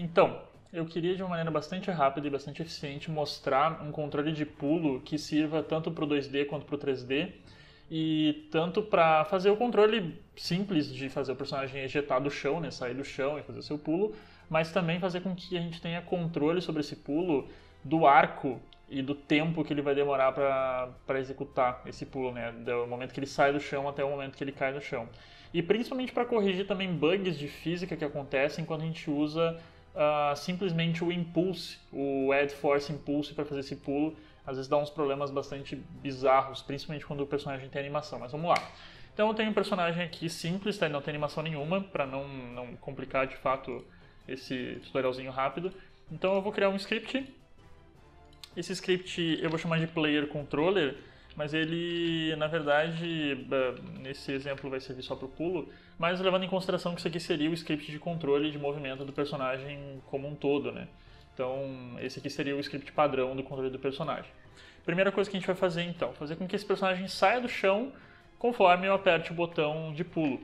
Então, eu queria de uma maneira bastante rápida e bastante eficiente mostrar um controle de pulo que sirva tanto para o 2D quanto para o 3D e tanto para fazer o controle simples de fazer o personagem ejetar do chão, né, sair do chão e fazer seu pulo, mas também fazer com que a gente tenha controle sobre esse pulo do arco e do tempo que ele vai demorar para executar esse pulo, né, do momento que ele sai do chão até o momento que ele cai no chão. E principalmente para corrigir também bugs de física que acontecem quando a gente usa simplesmente o Impulse, o Add Force Impulse para fazer esse pulo. Às vezes dá uns problemas bastante bizarros, principalmente quando o personagem tem animação, mas vamos lá. Então eu tenho um personagem aqui simples, tá? Ele não tem animação nenhuma, para não complicar de fato esse tutorialzinho rápido. Então eu vou criar um script. Esse script eu vou chamar de Player Controller, mas ele, na verdade, nesse exemplo vai servir só para o pulo, mas levando em consideração que isso aqui seria o script de controle de movimento do personagem como um todo, né? Então, esse aqui seria o script padrão do controle do personagem. Primeira coisa que a gente vai fazer, então, fazer com que esse personagem saia do chão conforme eu aperte o botão de pulo.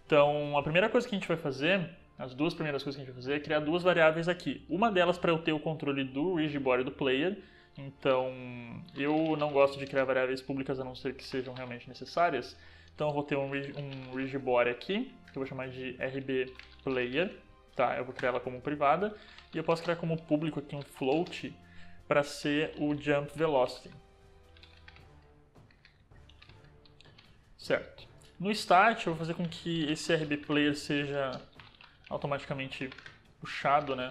Então, a primeira coisa que a gente vai fazer, as duas primeiras coisas que a gente vai fazer é criar duas variáveis aqui. Uma delas para eu ter o controle do rigid body do player. Então, eu não gosto de criar variáveis públicas a não ser que sejam realmente necessárias. Então, eu vou ter um rigid body aqui, que eu vou chamar de rbPlayer. Tá, eu vou criar ela como privada. E eu posso criar como público aqui um float para ser o jump velocity. Certo. No start, eu vou fazer com que esse rbPlayer seja automaticamente puxado, né,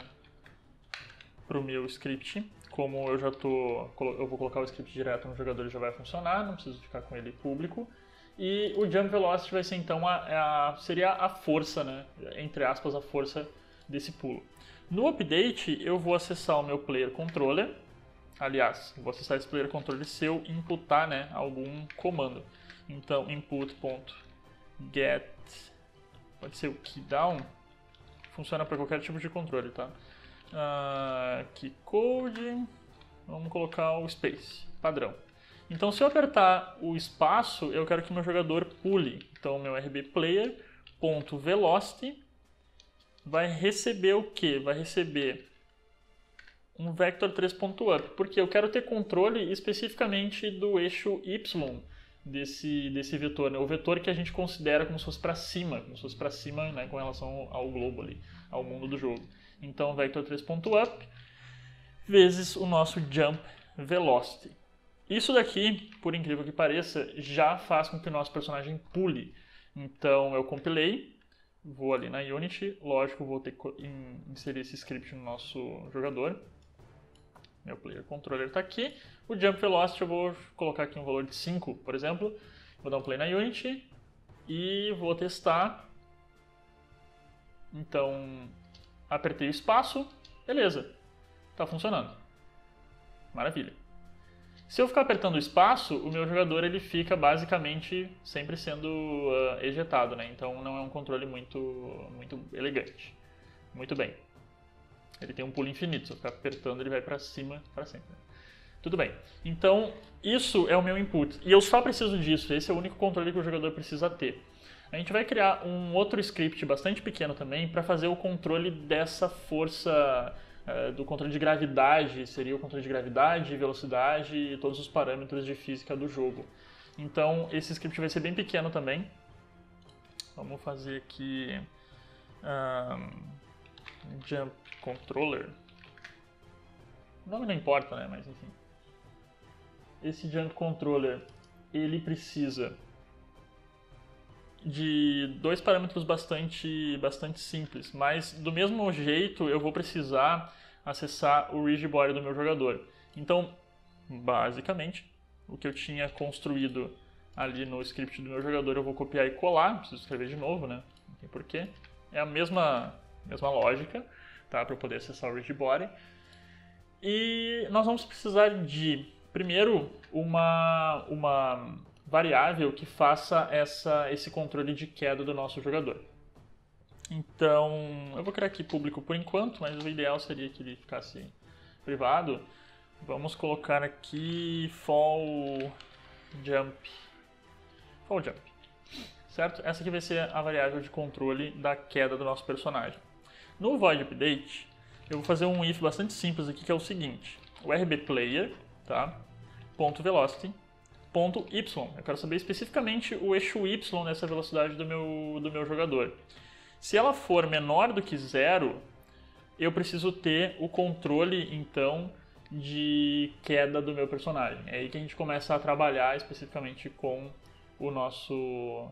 para o meu script. Como eu vou colocar o script direto no jogador e já vai funcionar, não preciso ficar com ele público. E o Jump Velocity vai ser então seria a força, né, entre aspas, a força desse pulo. No update eu vou acessar o meu Player Controller, aliás, vou acessar esse Player Controller se eu inputar, né, algum comando. Então input.get, pode ser o keydown, funciona para qualquer tipo de controle, tá? Keycode, vamos colocar o space, padrão. Então, se eu apertar o espaço, eu quero que o meu jogador pule. Então, meu rbPlayer.velocity vai receber o quê? Vai receber um vector 3.up, porque eu quero ter controle especificamente do eixo y desse vetor, né? O vetor que a gente considera como se fosse para cima, né, com relação ao globo ali, ao mundo do jogo. Então, vector 3.up vezes o nosso jump velocity. Isso daqui, por incrível que pareça, já faz com que o nosso personagem pule. Então, eu compilei, vou ali na Unity, lógico, vou ter que inserir esse script no nosso jogador. Meu player controller está aqui. O jump velocity eu vou colocar aqui um valor de 5, por exemplo. Vou dar um play na Unity e vou testar. Então, apertei o espaço, beleza, está funcionando, maravilha. Se eu ficar apertando o espaço, o meu jogador ele fica basicamente sempre sendo ejetado, né? Então não é um controle muito elegante. Muito bem. Ele tem um pulo infinito, se eu ficar apertando ele vai para cima para sempre. Tudo bem. Então isso é o meu input e eu só preciso disso, esse é o único controle que o jogador precisa ter. A gente vai criar um outro script bastante pequeno também para fazer o controle dessa força, do controle de gravidade, seria o controle de gravidade, velocidade e todos os parâmetros de física do jogo. Então esse script vai ser bem pequeno também. Vamos fazer aqui Jump Controller. O nome não importa, né? Mas enfim. Esse Jump Controller, ele precisa de dois parâmetros bastante simples, mas do mesmo jeito eu vou precisar acessar o rigid body do meu jogador. Então, basicamente, o que eu tinha construído ali no script do meu jogador eu vou copiar e colar, preciso escrever de novo, né? Não tem porquê. É a mesma lógica, tá? Para eu poder acessar o rigid body. E nós vamos precisar de, primeiro, uma variável que faça esse controle de queda do nosso jogador. Então, eu vou criar aqui público por enquanto, mas o ideal seria que ele ficasse privado. Vamos colocar aqui fall jump, certo? Essa aqui vai ser a variável de controle da queda do nosso personagem. No void update, eu vou fazer um if bastante simples aqui, que é o seguinte. O rbplayer, tá? .velocity, .y. Eu quero saber especificamente o eixo y nessa velocidade do meu jogador. Se ela for menor do que 0, eu preciso ter o controle, então, de queda do meu personagem. É aí que a gente começa a trabalhar especificamente com o nosso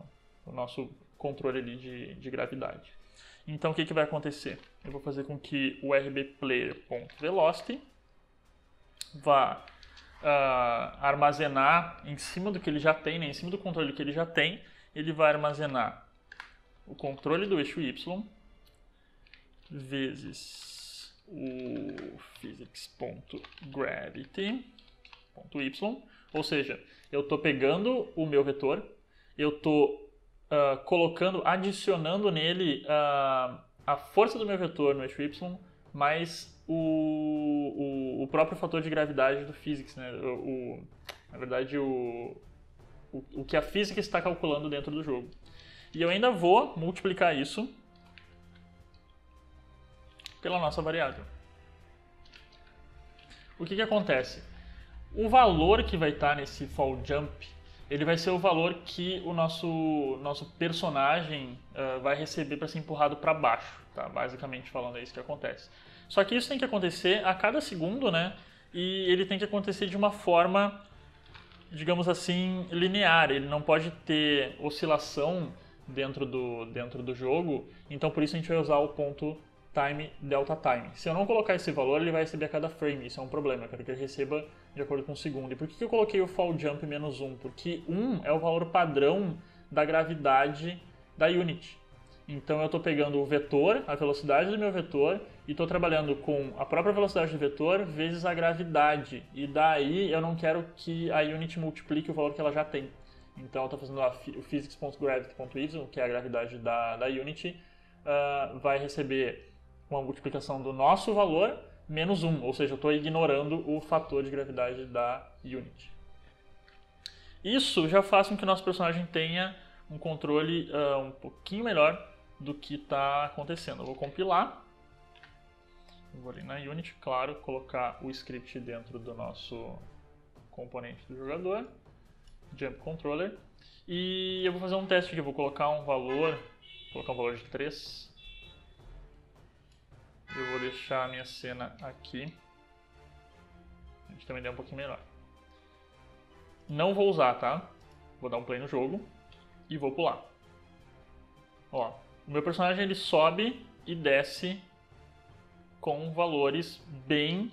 controle ali de gravidade. Então, o que vai acontecer? Eu vou fazer com que o rbplayer.velocity vá armazenar em cima do que ele já tem, né? Em cima do controle que ele já tem, ele vai armazenar o controle do eixo y vezes o physics.gravity.y, ou seja, eu estou pegando o meu vetor, eu estou adicionando nele a força do meu vetor no eixo y, mais o próprio fator de gravidade do physics, né? Na verdade, o que a física está calculando dentro do jogo. E eu ainda vou multiplicar isso pela nossa variável. O que acontece? O valor que vai estar nesse fall jump, ele vai ser o valor que o nosso personagem vai receber para ser empurrado para baixo, tá? Basicamente falando, é isso que acontece. Só que isso tem que acontecer a cada segundo, né? E ele tem que acontecer de uma forma, digamos assim, linear. Ele não pode ter oscilação dentro do jogo. Então, por isso a gente vai usar o ponto time, delta time. Se eu não colocar esse valor, ele vai receber a cada frame. Isso é um problema. Eu quero que ele receba de acordo com o segundo. E por que eu coloquei o fall jump menos 1? Porque 1 é o valor padrão da gravidade da Unity. Então eu estou pegando o vetor, a velocidade do meu vetor, e estou trabalhando com a própria velocidade do vetor vezes a gravidade. E daí eu não quero que a Unity multiplique o valor que ela já tem. Então eu estou fazendo o physics.gravity.y, que é a gravidade da Unity, vai receber uma multiplicação do nosso valor menos 1, ou seja, eu estou ignorando o fator de gravidade da Unity. Isso já faz com que o nosso personagem tenha um controle um pouquinho melhor do que está acontecendo. Eu vou compilar, eu vou ali na Unity, claro, colocar o script dentro do nosso componente do jogador, Jump Controller, e eu vou fazer um teste aqui, eu vou colocar um valor de 3. Eu vou deixar a minha cena aqui. A gente também deu um pouquinho melhor. Não vou usar, tá? Vou dar um play no jogo e vou pular. Ó, o meu personagem ele sobe e desce com valores bem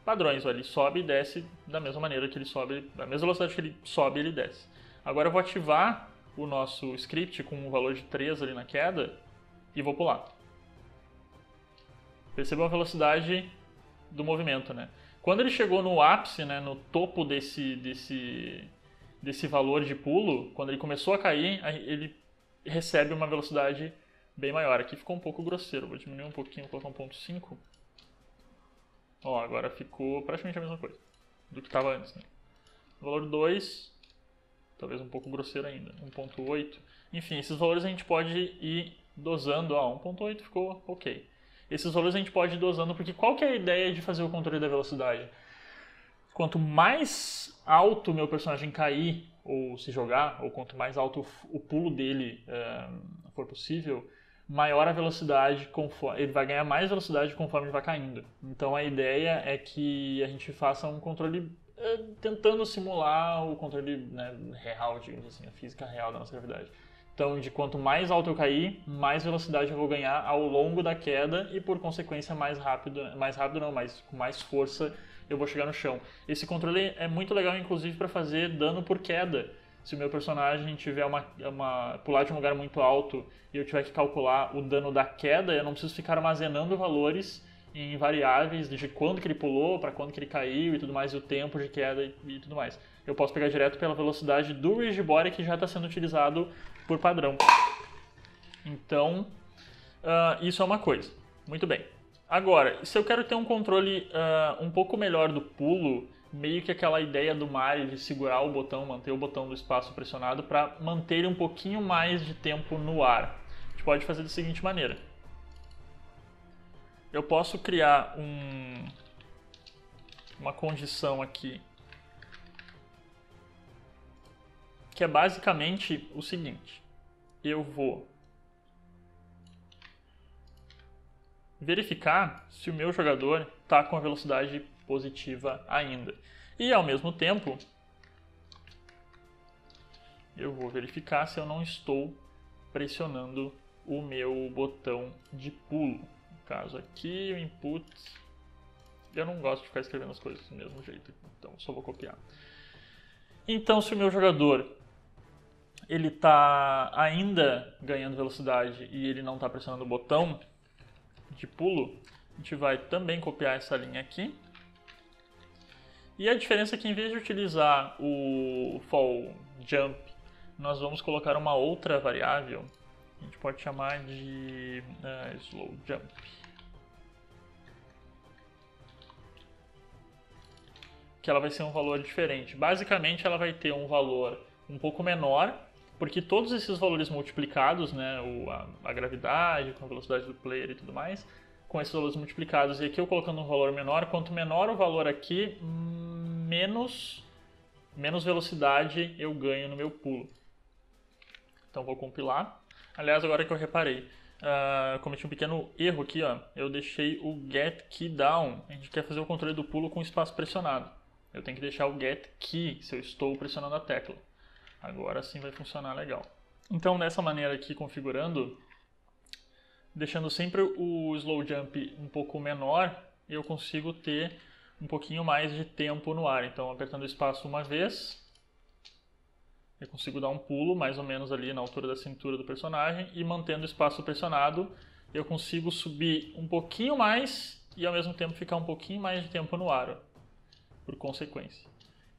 padrões. Ó, ele sobe e desce da mesma maneira que ele sobe, da mesma velocidade que ele sobe, ele desce. Agora eu vou ativar o nosso script com um valor de 3 ali na queda e vou pular. Percebam a velocidade do movimento, né? Quando ele chegou no ápice, né, no topo desse valor de pulo, quando ele começou a cair, ele recebe uma velocidade bem maior. Aqui ficou um pouco grosseiro, vou diminuir um pouquinho, vou colocar 1.5. Ó, agora ficou praticamente a mesma coisa do que estava antes, né? Valor 2, talvez um pouco grosseiro ainda, 1.8. Enfim, esses valores a gente pode ir dosando. Ó, 1.8 ficou ok. Esses valores a gente pode ir dosando, porque qual que é a ideia de fazer o controle da velocidade? Quanto mais alto o meu personagem cair ou se jogar, ou quanto mais alto o pulo dele for possível, maior a velocidade, ele vai ganhar mais velocidade conforme ele vai caindo. Então a ideia é que a gente faça um controle tentando simular o controle, né, real, digamos assim, a física real da nossa gravidade. Então, de quanto mais alto eu cair, mais velocidade eu vou ganhar ao longo da queda e, por consequência, mais rápido não, mas com mais força eu vou chegar no chão. Esse controle é muito legal, inclusive, para fazer dano por queda. Se o meu personagem tiver pular de um lugar muito alto e eu tiver que calcular o dano da queda, eu não preciso ficar armazenando valores em variáveis de quando que ele pulou, para quando que ele caiu e tudo mais, e o tempo de queda e tudo mais. Eu posso pegar direto pela velocidade do Rigid Body que já está sendo utilizado por padrão. Então, isso é uma coisa. Muito bem. Agora, se eu quero ter um controle um pouco melhor do pulo, meio que aquela ideia do Mario de segurar o botão, manter o botão do espaço pressionado para manter ele um pouquinho mais de tempo no ar. A gente pode fazer da seguinte maneira. eu posso criar uma condição aqui que é basicamente o seguinte: eu vou verificar se o meu jogador está com a velocidade positiva ainda. E ao mesmo tempo, eu vou verificar se eu não estou pressionando o meu botão de pulo. No caso aqui, o input... Eu não gosto de ficar escrevendo as coisas do mesmo jeito, então só vou copiar. Então, se o meu jogador ele está ainda ganhando velocidade e ele não está pressionando o botão de pulo, a gente vai também copiar essa linha aqui. E a diferença é que, em vez de utilizar o fall jump, nós vamos colocar uma outra variável. A gente pode chamar de slow jump. Que ela vai ser um valor diferente. Basicamente, ela vai ter um valor um pouco menor, porque todos esses valores multiplicados, né, a gravidade, com a velocidade do player e tudo mais, com esses valores multiplicados, e aqui eu colocando um valor menor, quanto menor o valor aqui, menos velocidade eu ganho no meu pulo. Então vou compilar. Aliás, agora que eu reparei, cometi um pequeno erro aqui, ó. Eu deixei o get key down. A gente quer fazer o controle do pulo com espaço pressionado. Eu tenho que deixar o get key se eu estou pressionando a tecla. Agora sim vai funcionar legal. Então, dessa maneira aqui, configurando, deixando sempre o slow jump um pouco menor, eu consigo ter um pouquinho mais de tempo no ar. Então, apertando o espaço uma vez, eu consigo dar um pulo mais ou menos ali na altura da cintura do personagem, e mantendo o espaço pressionado, eu consigo subir um pouquinho mais e ao mesmo tempo ficar um pouquinho mais de tempo no ar, ó, por consequência.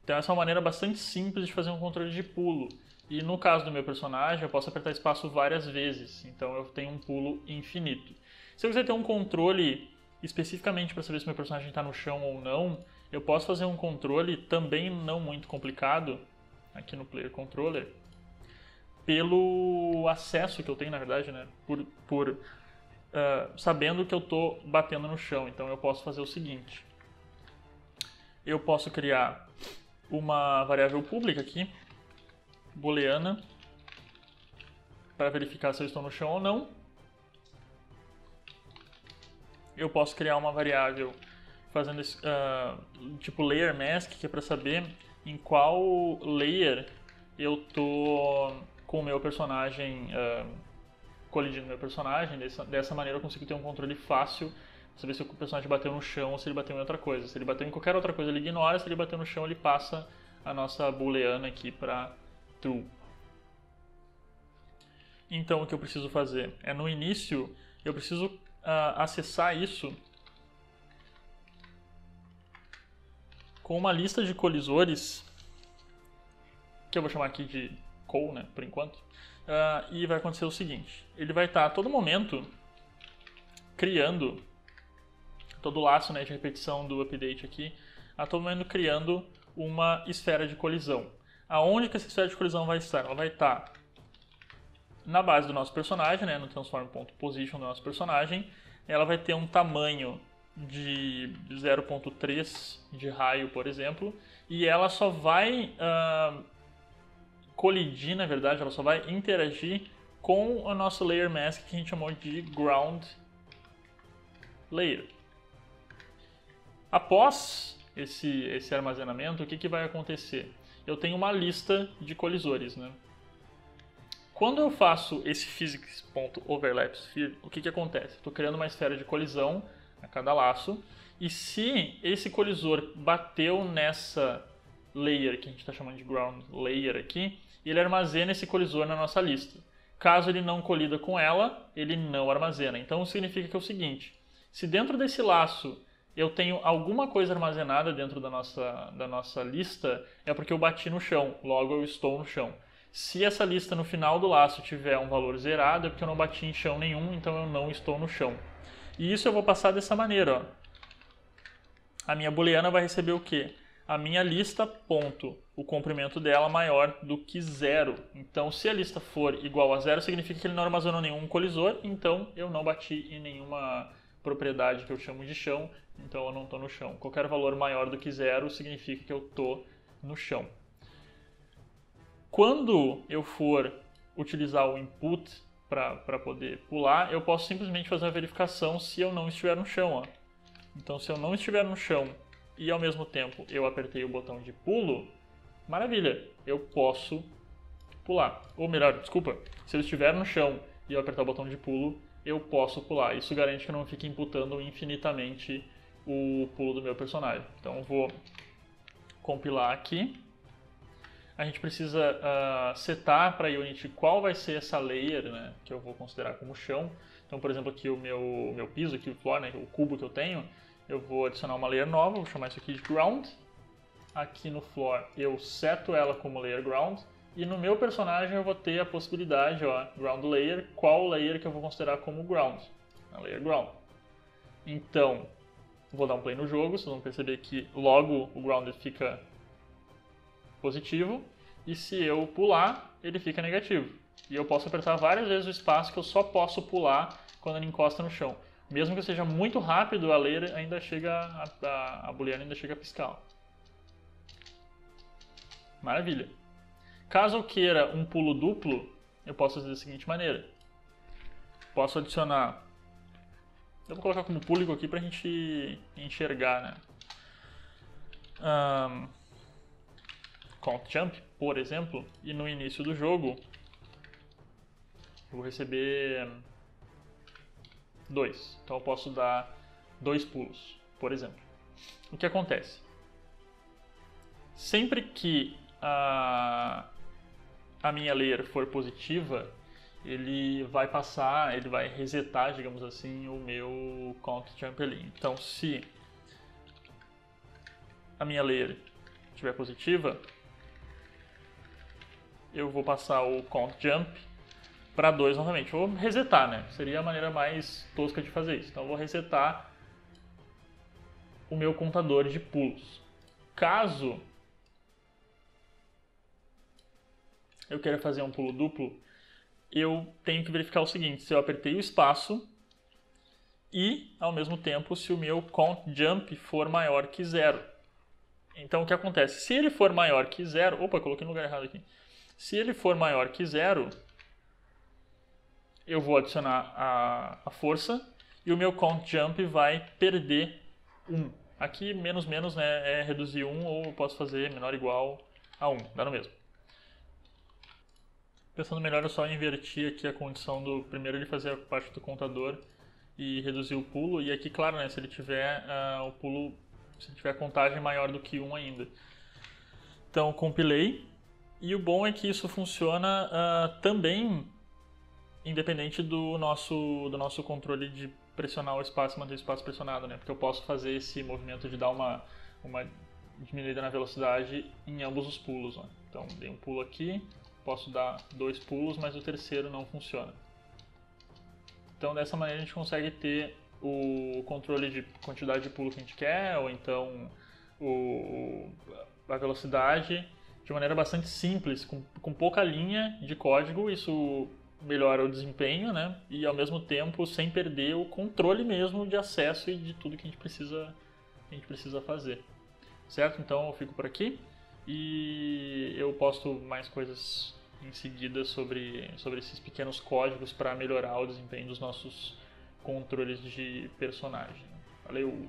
Então essa é uma maneira bastante simples de fazer um controle de pulo. E no caso do meu personagem, eu posso apertar espaço várias vezes, então eu tenho um pulo infinito. Se eu quiser ter um controle especificamente para saber se meu personagem está no chão ou não, eu posso fazer um controle também não muito complicado, aqui no Player Controller, pelo acesso que eu tenho, na verdade, né? Sabendo que eu estou batendo no chão. Então eu posso fazer o seguinte: eu posso criar uma variável pública aqui, booleana, para verificar se eu estou no chão ou não. Eu posso criar uma variável fazendo tipo layer mask, que é para saber em qual layer eu tô com o meu personagem colidindo no meu personagem. Dessa maneira eu consigo ter um controle fácil, saber se o personagem bateu no chão ou se ele bateu em outra coisa. Se ele bateu em qualquer outra coisa, ele ignora. Se ele bateu no chão, ele passa a nossa booleana aqui para true. Então o que eu preciso fazer é, no início, eu preciso acessar isso com uma lista de colisores, que eu vou chamar aqui de col, né, por enquanto. E vai acontecer o seguinte: ele vai estar a todo momento criando, todo o laço, né, de repetição do update aqui, a todo momento criando uma esfera de colisão. Aonde que essa esfera de colisão vai estar? Ela vai estar na base do nosso personagem, né, no transform.position do nosso personagem. Ela vai ter um tamanho de 0.3 de raio, por exemplo, e ela só vai colidir, na verdade, ela só vai interagir com o nosso layer mask, que a gente chamou de ground layer. Após esse armazenamento, o que vai acontecer? Eu tenho uma lista de colisores, né? Quando eu faço esse physics.overlapSphere, o que acontece? Estou criando uma esfera de colisão a cada laço, e se esse colisor bateu nessa layer, que a gente está chamando de ground layer aqui, ele armazena esse colisor na nossa lista. Caso ele não colida com ela, ele não armazena. Então significa que é o seguinte: se dentro desse laço eu tenho alguma coisa armazenada dentro da nossa lista, é porque eu bati no chão, logo eu estou no chão. Se essa lista no final do laço tiver um valor zerado, é porque eu não bati em chão nenhum, então eu não estou no chão. E isso eu vou passar dessa maneira, ó. A minha booleana vai receber o quê? A minha lista, ponto, o comprimento dela maior do que 0. Então, se a lista for igual a 0, significa que ele não armazenou nenhum colisor, então eu não bati em nenhuma propriedade que eu chamo de chão, então eu não estou no chão. Qualquer valor maior do que 0 significa que eu estou no chão. Quando eu for utilizar o input para poder pular, eu posso simplesmente fazer a verificação se eu não estiver no chão. Ó. Então, se eu não estiver no chão e ao mesmo tempo eu apertei o botão de pulo, maravilha, eu posso pular. Ou melhor, desculpa, se eu estiver no chão e eu apertar o botão de pulo, eu posso pular. Isso garante que eu não fique imputando infinitamente o pulo do meu personagem. Então, eu vou compilar aqui. A gente precisa setar para a Unity qual vai ser essa layer, né, que eu vou considerar como chão. Então, por exemplo, aqui o meu piso, aqui o floor, né, o cubo que eu tenho, eu vou adicionar uma layer nova, vou chamar isso aqui de ground. Aqui no floor eu seto ela como layer ground. E no meu personagem eu vou ter a possibilidade, ó, ground layer, qual layer que eu vou considerar como ground. A layer ground. Então, vou dar um play no jogo, vocês vão perceber que logo o ground fica positivo, e se eu pular, ele fica negativo. E eu posso apertar várias vezes o espaço, que eu só posso pular quando ele encosta no chão. Mesmo que seja muito rápido, a layer ainda chega, a booleana ainda chega a piscar. Maravilha. Caso eu queira um pulo duplo, eu posso fazer da seguinte maneira. Posso adicionar... Eu vou colocar como público aqui para a gente enxergar, né? Count jump, por exemplo, e no início do jogo eu vou receber 2. Então eu posso dar 2 pulos, por exemplo. O que acontece? Sempre que a minha layer for positiva, ele vai passar, ele vai resetar, digamos assim, o meu count jump ali. Então, se a minha layer estiver positiva, eu vou passar o count jump para 2 novamente. Vou resetar, né? Seria a maneira mais tosca de fazer isso. Então, eu vou resetar o meu contador de pulos. Caso eu queira fazer um pulo duplo, eu tenho que verificar o seguinte: se eu apertei o espaço e, ao mesmo tempo, se o meu count jump for maior que 0. Então, o que acontece? Se ele for maior que 0... Opa, coloquei no lugar errado aqui. Se ele for maior que 0, eu vou adicionar a força e o meu count jump vai perder 1. Aqui, menos, né, é reduzir 1, ou eu posso fazer menor ou igual a 1. Dá no mesmo. Pensando melhor, eu só inverti aqui a condição do primeiro ele fazer a parte do contador e reduzir o pulo. E aqui, claro, né, se ele tiver o pulo, se ele tiver a contagem maior do que 1 ainda. Então, compilei. E o bom é que isso funciona também independente do nosso controle de pressionar o espaço e manter o espaço pressionado, né? Porque eu posso fazer esse movimento de dar uma diminuída na velocidade em ambos os pulos. Ó. Então, dei um pulo aqui, posso dar 2 pulos, mas o terceiro não funciona. Então, dessa maneira a gente consegue ter o controle de quantidade de pulo que a gente quer, ou então a velocidade, de maneira bastante simples, com pouca linha de código. Isso melhora o desempenho, né? E ao mesmo tempo sem perder o controle mesmo de acesso e de tudo que a gente precisa fazer. Certo? Então eu fico por aqui e eu posto mais coisas em seguida sobre esses pequenos códigos para melhorar o desempenho dos nossos controles de personagem. Valeu!